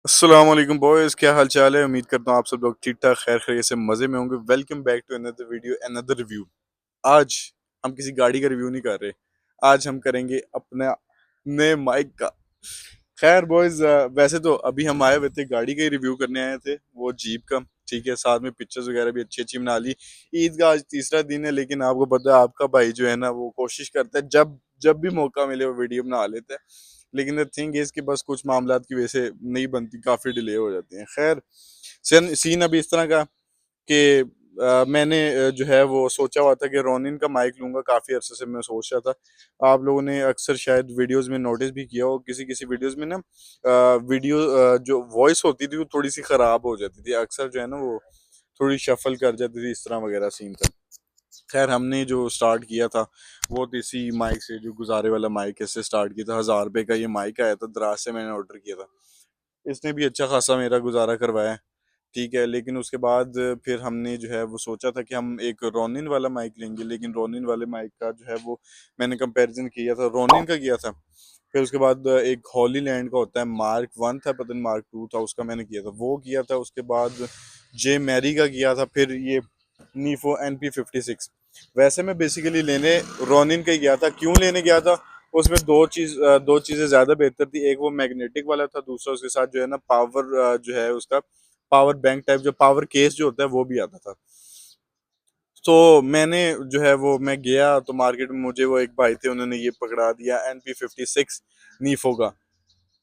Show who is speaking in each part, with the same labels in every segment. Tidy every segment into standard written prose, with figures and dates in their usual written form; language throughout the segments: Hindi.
Speaker 1: अस्सलाम वालेकुम बॉयज़, क्या हाल चाल है। उम्मीद करता हूँ आप सब लोग ठीक ठाक खैर खैरियत से मज़े में होंगे। Welcome back to another video another review. आज हम किसी गाड़ी का रिव्यू नहीं कर रहे। आज हम करेंगे अपना नए माइक का। खैर बॉयज़, वैसे तो अभी हम आए हुए थे गाड़ी का ही रिव्यू करने आए थे, वो जीप का। ठीक है, साथ में पिक्चर्स वगैरह भी अच्छी अच्छी बना ली। ईद का आज तीसरा दिन है, लेकिन आपको पता है आपका भाई जो है ना वो कोशिश करता है जब जब भी मौका मिले वो वीडियो बना लेता है। लेकिन द थिंग इज कि बस कुछ मामलात की वजह से नहीं बनती, काफ़ी डिले हो जाती हैं। खैर, सीन अभी इस तरह का कि मैंने जो है वो सोचा हुआ था कि रोनिन का माइक लूंगा। काफ़ी अरसे से मैं सोच रहा था। आप लोगों ने अक्सर शायद वीडियोस में नोटिस भी किया हो, किसी किसी वीडियोस में ना वीडियो जो वॉइस होती थी वो थोड़ी सी ख़राब हो जाती थी। अक्सर जो है ना वो थोड़ी शफल कर जाती थी, इस तरह वगैरह सीन था। खैर, हमने जो स्टार्ट किया था वो तो इसी माइक से, जो गुजारे वाला माइक है, इससे स्टार्ट किया था। 1000 रुपये का ये माइक आया था, दराज से मैंने ऑर्डर किया था। इसने भी अच्छा खासा मेरा गुजारा करवाया है। ठीक है, लेकिन उसके बाद फिर हमने जो है वो सोचा था कि हम एक रोनिन वाला माइक लेंगे, लेकिन रोनिन वाले माइक का जो है वो मैंने कंपैरिजन किया था, रोनिन का किया था। फिर उसके बाद एक हॉली लैंड का होता है, मार्क 1 था, पता नहीं मार्क 2 था, उसका मैंने किया था, वो किया था। उसके बाद जे मैरी का किया था। फिर ये नीफो NP56। वैसे मैं बेसिकली लेने रोनिन का ही गया था। क्यों लेने गया था? उसमें दो चीज़ें ज़्यादा बेहतर थी। एक वो मैग्नेटिक वाला था, दूसरा उसके साथ जो है ना पावर जो है उसका पावर बैंक टाइप, जो पावर केस जो होता है वो भी आता था। तो मैंने जो है वो मैं गया तो मार्केट में मुझे वो एक भाई थे, उन्होंने ये पकड़ा दिया NP56 नीफो का।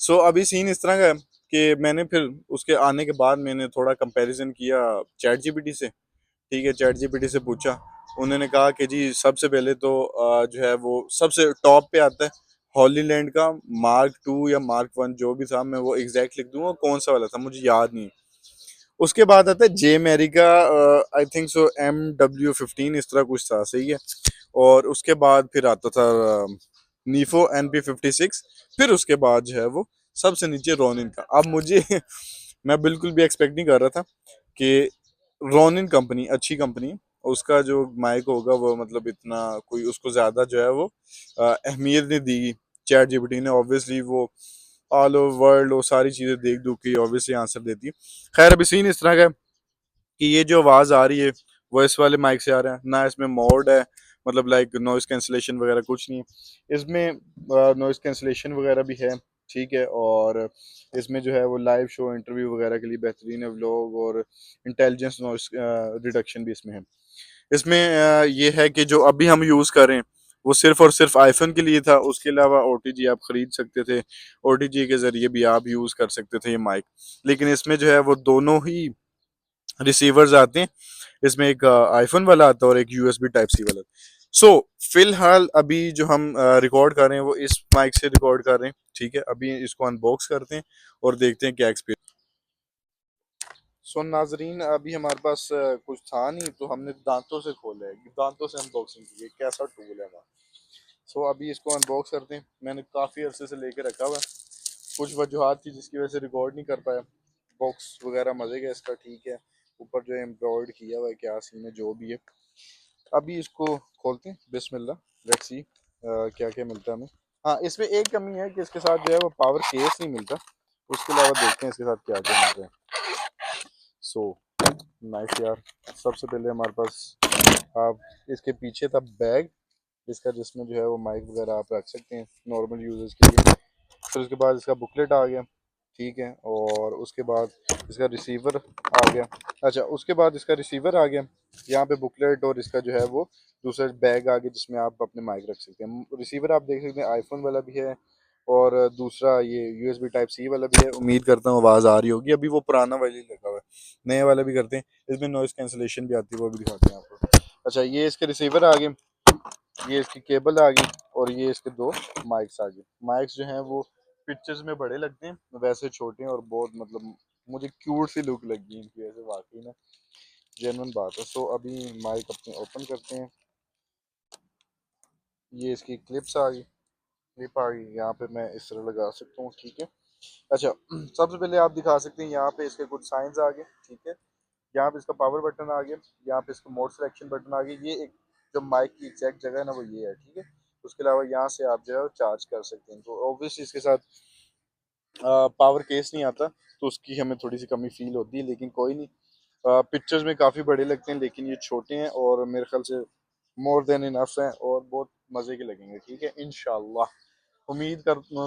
Speaker 1: सो अभी सीन इस तरह का है कि मैंने फिर उसके आने के बाद मैंने थोड़ा कंपैरिजन किया चैट जीपीटी से। ठीक है, चैट जीपीटी से पूछा। उन्होंने कहा कि जी सबसे पहले तो जो है वो सबसे टॉप पे आता है हॉलीलैंड का मार्क 2 या मार्क 1, जो भी था। मैं वो एग्जैक्ट लिख दूंगा कौन सा वाला था, मुझे याद नहीं। उसके बाद आता है जे मैरी का, आई थिंक सो MW15, इस तरह कुछ था, सही है। और उसके बाद फिर आता था नीफो NP56। फिर उसके बाद जो है वो सबसे नीचे रोनिन का। अब मुझे मैं बिल्कुल भी एक्सपेक्ट नहीं कर रहा था कि रोनिन कंपनी अच्छी कंपनी, उसका जो माइक होगा वो मतलब इतना कोई उसको ज़्यादा जो है वो अहमियत नहीं दी। चैट जीपीटी ने ऑब्वियसली वो ऑल ओवर वर्ल्ड वो सारी चीज़ें देख दुख के ऑब्वियसली आंसर देती है। खैर, अभी सीन इस तरह का है कि ये जो आवाज़ आ रही है वो इस वाले माइक से आ रहा है ना, इसमें मोड है, मतलब लाइक नॉइस कैंसलेशन वगैरह कुछ नहीं है इसमें। नॉइस कैंसलेशन वगैरह भी है, ठीक है। और इसमें जो है वो लाइव शो इंटरव्यू वगैरह के लिए बेहतरीन है, व्लॉग और इंटेलिजेंस नॉइस रिडक्शन भी इसमें है। इसमें ये है कि जो अभी हम यूज़ कर रहे हैं वो सिर्फ और सिर्फ आईफोन के लिए था। उसके अलावा OTG आप ख़रीद सकते थे, OTG के ज़रिए भी आप यूज़ कर सकते थे ये माइक। लेकिन इसमें जो है वो दोनों ही रिसीवर्स आते हैं। इसमें एक आईफोन वाला आता है और एक USB टाइप सी वाला। सो फिलहाल अभी जो हम रिकॉर्ड कर रहे हैं वो इस माइक से रिकॉर्ड कर रहे हैं। ठीक है, अभी इसको अनबॉक्स करते हैं और देखते हैं क्या एक्सपीरियंस। सो नाजरीन, अभी हमारे पास कुछ था नहीं तो हमने दांतों से खोला है, दांतों से अनबॉक्सिंग की है। कैसा टूल है हमारा। सो अभी इसको अनबॉक्स करते हैं। मैंने काफ़ी अरसे से लेके रखा हुआ है, कुछ वजूहत थी जिसकी वजह से रिकॉर्ड नहीं कर पाया। बॉक्स वगैरह मजे का इसका, ठीक है। ऊपर जो एम्ब्रॉयड किया हुआ है, क्या सीन है जो भी है। अभी इसको खोलते हैं, बिस्मिल्लाह। लेट्स सी क्या क्या मिलता है हमें। हाँ, इसमें एक कमी है कि इसके साथ जो है वो पावर केस नहीं मिलता। उसके अलावा देखते हैं इसके साथ क्या क्या मिलता है। सो नाइस यार। सबसे पहले हमारे पास आप इसके पीछे था बैग इसका, जिसमें जो है वो माइक वगैरह आप रख सकते हैं नॉर्मल यूजर्स के लिए। फिर उसके बाद इसका बुकलेट आ गया, ठीक है। और उसके बाद इसका रिसीवर आ गया। अच्छा, उसके बाद इसका रिसीवर आ गया, यहाँ पे बुकलेट और इसका जो है वो दूसरा बैग आ गया जिसमें आप अपने माइक रख सकते हैं। रिसीवर आप देख सकते हैं आईफोन वाला भी है और दूसरा ये USB टाइप C वाला भी है। उम्मीद करता हूँ आवाज़ आ रही होगी। अभी वो पुराना वाला ही लगा हुआ है, नए वाला भी करते हैं। इसमें नॉइस कैंसलेशन भी आती है, वो भी दिखाते हैं आपको। अच्छा, ये इसके रिसीवर आ गए, ये इसकी केबल आ गई और ये इसके दो माइक्स आ गए। माइक्स जो हैं वो पिक्चर्स में बड़े लगते हैं, वैसे छोटे हैं और बहुत मतलब मुझे क्यूट सी लुक लगी इनकी वैसे, वाकई में जेन्युइन बात है। सो अभी माइक अपने ओपन करते हैं। ये इसकी क्लिप्स आ गई, क्लिप आ गई, यहाँ पे मैं इस तरह लगा सकता हूँ, ठीक है। अच्छा, सबसे पहले आप दिखा सकते हैं यहाँ पे इसके कुछ साइंस आ गए, ठीक है। यहाँ पे इसका पावर बटन आ गया, यहाँ पे इसका मोड सिलेक्शन बटन आ गया। ये एक जो माइक की एग्जैक्ट जगह है ना वो ये है, ठीक है। उसके अलावा यहाँ से आप जो है चार्ज कर सकते हैं। तो ऑब्वियसली इसके साथ पावर केस नहीं आता तो उसकी हमें थोड़ी सी कमी फील होती है, लेकिन कोई नहीं। पिक्चर्स में काफ़ी बड़े लगते हैं लेकिन ये छोटे हैं और मेरे ख्याल से मोर देन इनफ हैं और बहुत मज़े के लगेंगे। ठीक है, इंशाल्लाह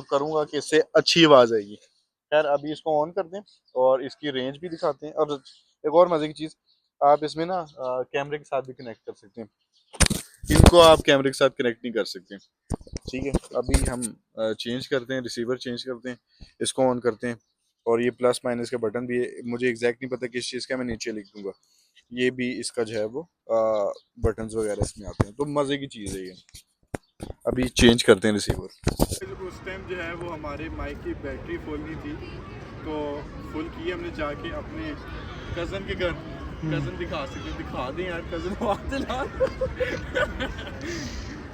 Speaker 1: करूँगा कि इससे अच्छी आवाज़ आएगी। खैर अभी इसको ऑन कर दें और इसकी रेंज भी दिखाते हैं। और एक और मज़े की चीज़, आप इसमें ना कैमरे के साथ भी कनेक्ट कर सकते हैं। इनको आप कैमरे के साथ कनेक्ट नहीं कर सकते। ठीक है, अभी हम चेंज करते हैं, रिसीवर चेंज करते हैं, इसको ऑन करते हैं। और ये प्लस माइनस का बटन भी है, मुझे एग्जैक्ट नहीं पता किस चीज़ का, मैं नीचे लिख दूंगा। ये भी इसका जो है वो बटन्स वगैरह इसमें आते हैं, तो मज़े की चीज़ है ये। अभी चेंज करते हैं रिसीवर। उस टाइम जो है वो हमारे माइक की बैटरी फुल नहीं थी, तो फुल की हमने जाके अपने कज़न के घर। कज़न दिखा दें यार, कज़न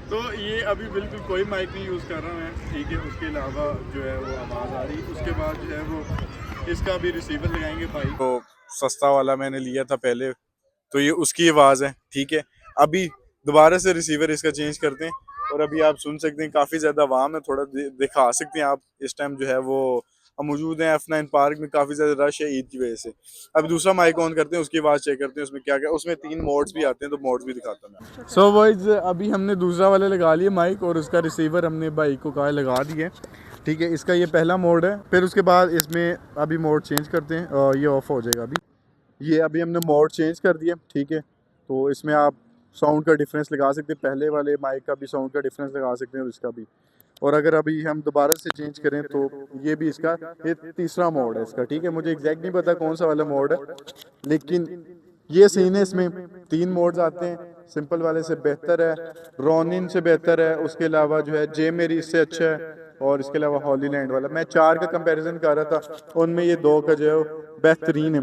Speaker 1: तो ये अभी बिल्कुल कोई माइक नहीं यूज़ कर रहा मैं। ठीक है, उसके अलावा जो है वो आवाज़ आ रही। उसके बाद जो है वो इसका भी रिसीवर लगाएंगे भाई। तो सस्ता वाला मैंने लिया था पहले, तो ये उसकी आवाज़ है। ठीक है, अभी दोबारा से रिसीवर इसका चेंज करते हैं और अभी आप सुन सकते हैं काफ़ी ज़्यादा आवाम है। थोड़ा दिखा सकते हैं आप, इस टाइम जो है वो हम मौजूद हैं F9 पार्क में, काफ़ी ज़्यादा रश है ईद की वजह से। अब दूसरा माइक ऑन करते हैं, उसकी आवाज़ चेक करते हैं उसमें क्या क्या। उसमें 3 मोड्स भी आते हैं, तो मोड्स भी दिखाता हूँ मैं। सो बॉयज अभी हमने दूसरा वाला लगा लिया माइक और उसका रिसीवर हमने भाई को कहा लगा दिया। ठीक है, इसका ये पहला मोड है। फिर उसके बाद इसमें अभी मोड चेंज करते हैं और ये ऑफ हो जाएगा। अभी हमने मोड चेंज कर दिया। ठीक है, तो इसमें आप साउंड का डिफरेंस लगा सकते हैं, पहले वाले माइक का भी साउंड का डिफरेंस लगा सकते हैं और इसका भी। और अगर अभी हम दोबारा से चेंज करें तो ये भी इसका ये तीसरा मोड है इसका। ठीक है, मुझे एग्जैक्ट नहीं पता कौन सा वाला मोड है, लेकिन ये सीन है। इसमें 3 मोड्स आते हैं, सिंपल वाले से बेहतर है, रोनिन से बेहतर है, उसके अलावा जो है जे मेरी इससे अच्छा है, और इसके अलावा हॉली लैंड वाला। मैं 4 का कंपैरिजन कर रहा था, उनमें ये 2 का जो है बेहतरीन है।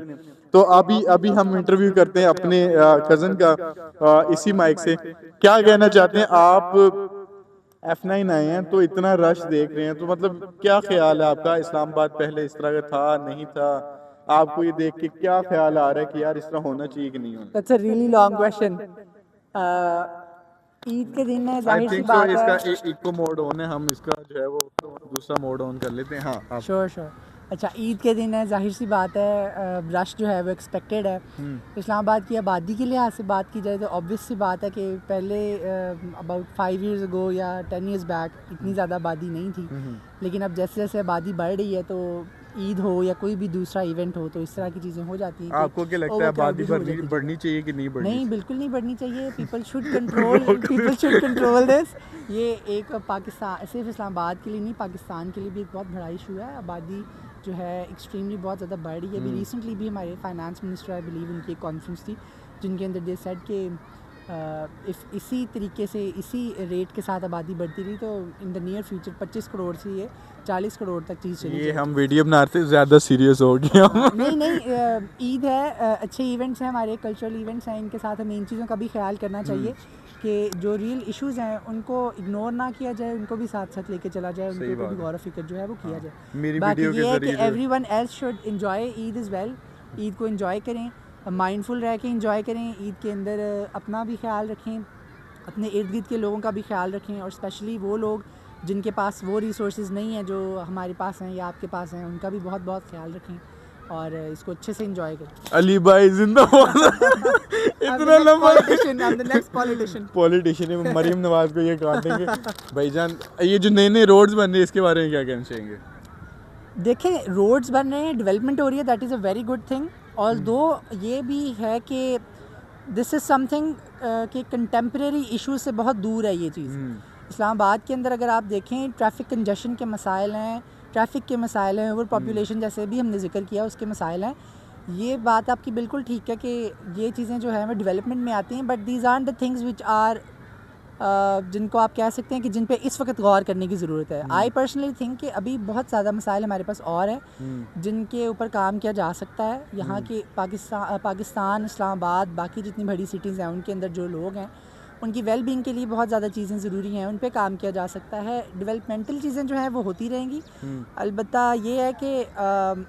Speaker 1: तो अभी हम इंटरव्यू करते हैं अपने कज़न का इसी माइक से। क्या कहना चाहते हैं आप? F9 आए हैं तो इतना रश देख रहे हैं, तो मतलब क्या ख्याल है आपका? इस्लामाबाद पहले इस तरह का था, नहीं था? आपको ये देख के क्या ख्याल आ रहा है कि यार इस तरह होना चाहिए कि नहीं होना?
Speaker 2: That's a really long question. Eid के दिन है, जाहिर सी बात है।
Speaker 1: इसका इको मोड ऑन है, हम इसका जो है वो दूसरा मोड ऑन कर लेते हैं। हाँ
Speaker 2: श्योर। अच्छा, ईद के दिन है, जाहिर सी बात है रश जो है वो एक्सपेक्टेड है। इस्लामाबाद की आबादी के लिहाज से बात की जाए तो ऑब्वियस सी बात है कि पहले अबाउट 5 years ago या 10 years बैक इतनी ज़्यादा आबादी नहीं थी। लेकिन अब जैसे जैसे आबादी बढ़ रही है तो ईद हो या कोई भी दूसरा इवेंट हो तो इस तरह की चीज़ें हो जाती हैं।
Speaker 1: आपको क्या लगता है आबादी बढ़नी चाहिए कि नहीं बढ़नी?
Speaker 2: नहीं, बिल्कुल नहीं बढ़नी चाहिए। People should control this. ये एक पाकिस्तान, सिर्फ इस्लामाबाद के लिए नहीं, पाकिस्तान के लिए भी एक बहुत बड़ा इशू है। आबादी जो है एक्सट्रीमली बहुत ज़्यादा बढ़ रही है। अभी रिसेंटली भी हमारे फाइनेंस मिनिस्टर आई बिलीव उनकी एक कॉन्फ्रेंस थी जिनके अंदर दे सेड कि इफ़ इसी तरीके से इसी रेट के साथ आबादी बढ़ती रही तो in the near future 25 crore से ये 40 करोड़ तक चीज़ चली।
Speaker 1: ये हम वीडियो बनाते ज़्यादा सीरियस हो गए हम।
Speaker 2: नहीं, ईद है, अच्छे इवेंट्स हैं, हमारे कल्चरल इवेंट्स हैं, इनके साथ हमें इन चीज़ों का भी ख्याल करना चाहिए कि जो रियल इश्यूज़ हैं उनको इग्नोर ना किया जाए, उनको भी साथ साथ लेके चला जाए, उनके ऊपर भी गौर फिक्र जो है वो किया जाए। बाकी ये है कि everyone else should enjoy Eid is well. Eid को एंजॉय करें, माइंडफुल रह के एंजॉय करें। ईद के अंदर अपना भी ख्याल रखें, अपने इर्द गिर्द के लोगों का भी ख्याल रखें, और स्पेशली वो लोग जिनके पास वो रिसोर्सेज नहीं है जो हमारे पास हैं या आपके पास हैं, उनका भी बहुत बहुत ख्याल रखें और इसको अच्छे से एंजॉय करें।
Speaker 1: अली भाई जिंदाबाद। इतना लंबा पॉलिटिशियन मरीम नवाज को ये काटेंगे भाईजान। ये जो नए नए रोड्स बन रहे हैं इसके बारे में क्या कहना चाहेंगे?
Speaker 2: देखें, रोड्स बन रहे हैं, डेवलपमेंट हो रही है, that is a very good thing. Although ये भी है कि दिस इज़ समथिंग कि कंटेम्प्रेरी इशू से बहुत दूर है ये चीज़। इस्लामाबाद के अंदर अगर आप देखें, ट्रैफिक कंजेशन के मसाइल हैं, ट्रैफिक के मसाइल हैं, ओवर पॉपुलेशन जैसे भी हमने जिक्र किया उसके मसाइल हैं। ये बात आपकी बिल्कुल ठीक है कि ये चीज़ें जो हैं वो डेवलपमेंट में आती हैं, but these are the things which are जिनको आप कह सकते हैं कि जिन पे इस वक्त गौर करने की ज़रूरत है। आई पर्सनली थिंक कि अभी बहुत ज़्यादा मसाइल हमारे पास और हैं जिनके ऊपर काम किया जा सकता है। यहाँ के पाकिस्तान, इस्लामाबाद, बाकी जितनी बड़ी सिटीज़ हैं उनके अंदर जो लोग हैं उनकी वेल बींग के लिए बहुत ज़्यादा चीज़ें ज़रूरी हैं, उन पे काम किया जा सकता है। डेवलपमेंटल चीज़ें जो हैं वो होती रहेंगी। अलबत्ता ये है कि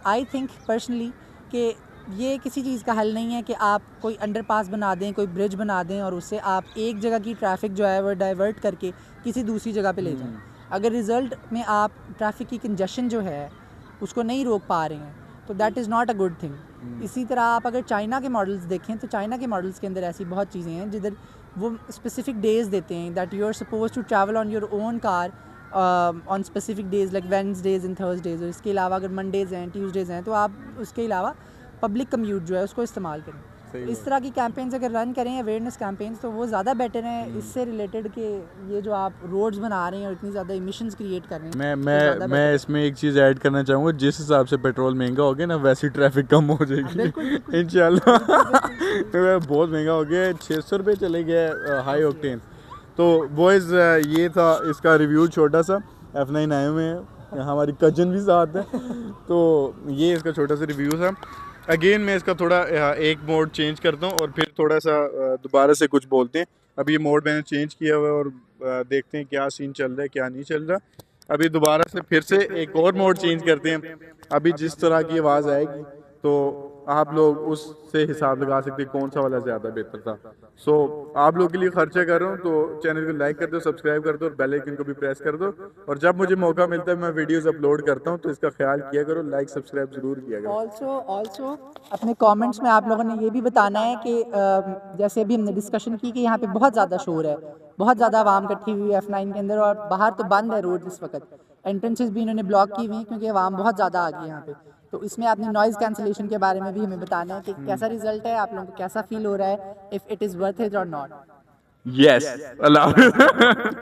Speaker 2: आई थिंक पर्सनली कि ये किसी चीज़ का हल नहीं है कि आप कोई अंडरपास बना दें, कोई ब्रिज बना दें और उससे आप एक जगह की ट्रैफिक जो है वो डाइवर्ट करके किसी दूसरी जगह पे ले जाएं। अगर रिज़ल्ट में आप ट्रैफिक की कंजेशन जो है उसको नहीं रोक पा रहे हैं, तो that is not a good thing. इसी तरह आप अगर चाइना के मॉडल्स देखें तो चाइना के मॉडल्स के अंदर ऐसी बहुत चीज़ें हैं जिधर वो स्पेसिफिक डेज़ देते हैं that you are suppose to travel on your own car on specific days like Wednesdays and Thursdays, और इसके अलावा अगर मंडेज़ हैं, ट्यूसडेज़ हैं, तो आप उसके अलावा पब्लिक कम्यूट जो है उसको इस्तेमाल करें। इस तरह की कैंपेन्स अगर रन करें, अवेयरनेस कैंपेन्स, तो वो ज़्यादा बेटर हैं इससे रिलेटेड कि ये जो आप रोड्स बना रहे हैं और इतनी ज़्यादा इमिशंस क्रिएट कर रहे हैं।
Speaker 1: मैं इसमें एक चीज़ ऐड करना चाहूँगा, जिस हिसाब से पेट्रोल महंगा हो गया ना वैसी ट्रैफिक कम हो जाएगी इंशाल्लाह। तो बहुत महंगा हो गया है, 600 रुपये चले गया हाई ऑक्टेन। तो बॉयज़ ये था इसका रिव्यू छोटा सा। F9 आए हुए हैं, हमारी कजन भी साथ है, तो ये इसका छोटा सा रिव्यू था। अगेन मैं इसका थोड़ा एक मोड चेंज करता हूँ और फिर थोड़ा सा दोबारा से कुछ बोलते हैं। अभी ये मोड मैंने चेंज किया हुआ है और देखते हैं क्या सीन चल रहा है क्या नहीं चल रहा। अभी दोबारा से फिर से एक और मोड चेंज करते हैं। अभी जिस तरह की आवाज़ आएगी तो आप लोग उससे हिसाब लगा सकते हैं कौन सा वाला ज़्यादा बेहतर था। सो आप लोग के लिए खर्चा कर रहा हूँ, तो चैनल को लाइक कर दो, सब्सक्राइब कर दो और बेल आइकन को भी प्रेस कर दो। और जब मुझे मौका मिलता है मैं वीडियोस अपलोड करता हूँ, तो इसका ख्याल किया करो, लाइक सब्सक्राइब ज़रूर किया करो।
Speaker 2: ऑल्सो अपने कमेंट्स में आप लोगों ने ये भी बताना है कि जैसे अभी हमने डिस्कशन की कि यहाँ पे बहुत ज़्यादा शोर है, बहुत ज़्यादा आवाम इकट्ठी हुई है F9 के अंदर, और बाहर तो बंद है रोड इस वक्त, एंट्रेंसेस भी इन्होंने ब्लॉक की हुई हैं क्योंकि आवाम बहुत ज़्यादा आ गई है यहाँ पे। तो इसमें आपने नॉइज़ कैंसलेशन के बारे में भी हमें बताना है कि कैसा रिजल्ट है, आप लोगों को कैसा फील हो रहा है, if it is worth it और नॉट।
Speaker 1: यस, अल्लाह हाफ़िज़।